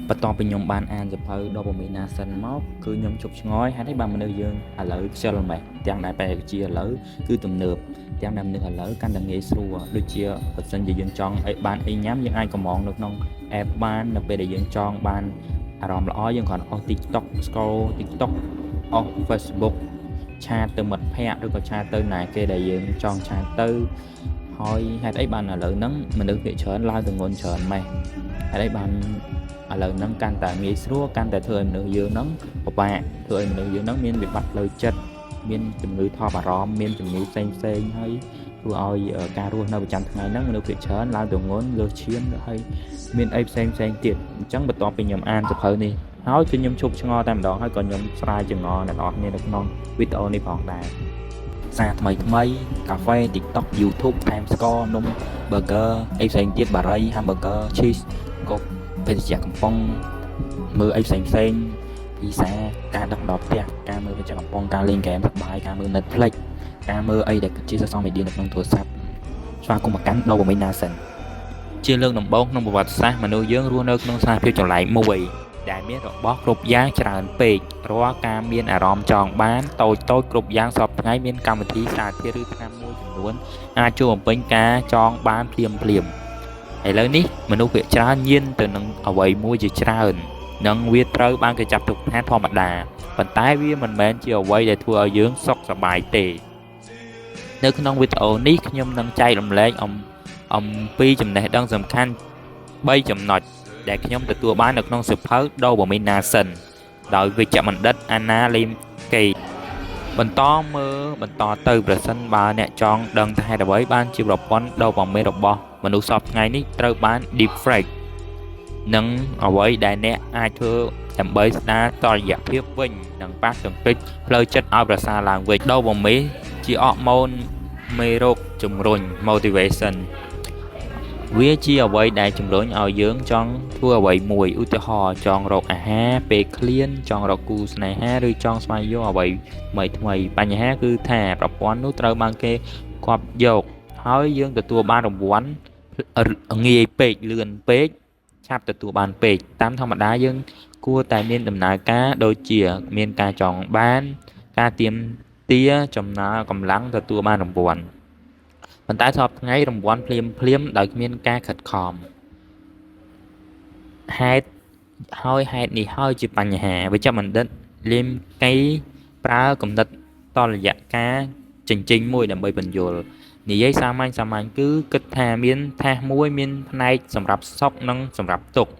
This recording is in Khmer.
បន្ទាប់ពីខ្ញុំបានអានសៀវភៅ Dopamine សិនមកគឺខ្ញុំជប់ឆ្ងល់ហេតុអីបានមនុស្សយើងឥឡូវខ្ជិលម៉េះទាំងដែលបច្ចេកវិទ្យាឥឡូវគឺទំនើបទាំងដែលមនុស្សឥឡូវកាន់តែងាយស្រួលដូចជាបើសិនជាយើងចង់បានអីញ៉ាំយើងអាចកំងនៅក្នុង app បាននៅពេលដែលយើងចង់បានអារម្មណ៍ល្អយើងគ្រាន់អស់ TikTok scroll TikTok អស់ Facebook ឆាតទៅមិត្តភ័ក្តិឬក៏ឆាតទៅណាគេដែលយើងចង់ឆាតទៅហើយហេតុអីបានឥឡូវហ្នឹងមនុស្សភាគច្រើនឡើងទម្ងន់ច្រើនម៉េះហេតុអីបានឥឡូវហ្នឹងកាន់តែងាយស្រួលកាន់តែធ្វើឲ្យមនុស្សយើងហ្នឹងពិបាកធ្វើឲ្យមនុស្សយើងហ្នឹងមានវិបត្តិផ្លូវចិត្តមានជំងឺថប់អារម្មណ៍មានជំងឺផ្សេងហើយធ្វើឲ្យការរស់នៅប្រចាំថ្ងៃហ្នឹងមនុស្សភាគច្រើនឡើងទម្ងន់លើសឈាមហើយមានអីផ្សេងទៀតអញ្ចឹងបន្ទាប់ពីខ្ញុំអានសៀវភៅនេះហើយគឺខ្ញុំឈប់ឆ្ងល់តែម្ដងហើយក៏ខ្ញុំស្រាវចម្ងល់អ្នកនរគ្នានៅក្នុងវីដេអូនេះផងដែរសារថ្មីកាហ្វេ TikTok YouTube Time Score នំ burger អីផ្សេងទៀតបារី hamburger cheese កុកភេសជ្ជៈកំប៉ុងមើលអីផ្សេងភាសាការដឹកដល់ផ្ទះការមើលភេសជ្ជៈកំប៉ុងការលេងហ្គេមសប្បាយការមើល Netflix ការមើលអីដែលជា social media នៅក្នុងទូរស័ព្ទស្វាគមន៍មកកាន់ Dopamine សិនជាលើកដំបូងក្នុងប្រវត្តិសាស្ត្រមនុស្សយើងរស់នៅក្នុងស្ថានភាពចម្លែកមួយដែលមានរបស់គ្រប់យ៉ាងច្រើនពេករាល់ការមានអារម្មណ៍ចង់បានតូចគ្រប់យ៉ាងសពថ្ងៃមានកម្មវិធីសារធាតុឬថ្នាំមួយចំនួនអាចជួយបំពេញការចង់បានភ្លាមឥឡូវនេះមនុស្សភាគច្រើនញៀនទៅនឹងអ្វីមួយជាច្រើននិងវាត្រូវបានគេចាត់ទុកថាធម្មតាប៉ុន្តែវាមិនមែនជាអ្វីដែលធ្វើឲ្យយើងសុខសប្បាយទេនៅក្នុងវីដេអូនេះខ្ញុំនឹងចែករំលែកអំពីចំណេះដឹងសំខាន់3ចំណុចដែលខ្ញុំទទួលបាននៅក្នុងសៀវភៅ Dopamine ដោយវេជ្ជបណ្ឌិត Anna Lim Kay បន្តទៅប្រសិនបើអ្នកចង់ដឹងថាហេតុអ្វីបានជាប្រព័ន្ធ Dopamine របស់មនុស្សសពថ្ងៃនេះត្រូវបាន deepfake និងអ្វីដែលអ្នកអាចធ្វើដើម្បីស្ដារតុល្យភាពវិញនិងប៉ះទង្គិចផ្លូវចិត្តឲ្យប្រសើរឡើងវិញ Dopamine ជាអរម៉ូនមេរោគជំរុញ motivation វាជាអ្វីដែលជំរុញឲ្យយើងចង់ធ្វើអ្វីមួយឧទាហរណ៍ចង់រកអាហារពេលឃ្លានចង់រកគូស្នេហាឬចង់ស្វែងយល់អ្វីថ្មីបញ្ហាគឺថាប្រព័ន្ធនោះត្រូវបានគេគាប់យកហើយយើងទទួលបានរង្វាន់ងាយពេកលឿនពេកឆាប់ទទួលបានពេកតាមធម្មតាយើងគួរតែមានដំណើរការដូចជាមានការចង់បានការទៀមទាចំណាយកម្លាំងទទួលបានរង្វាន់ប៉ុន្តែសពថ្ងៃរង្វាន់ភ្លាមដោយគ្មានការខិតខំហេតុនេះហើយជាបញ្ហាវិជ្ជបណ្ឌិតលីមកៃប្រើគំនិតតលយៈការចិញ្ចេញមួយដើម្បីបញ្យល់និយាយសាមញ្ញគឺគិតថាមានថាសមួយមានផ្នែកសម្រាប់សុខនិងសម្រាប់ទុក្ខ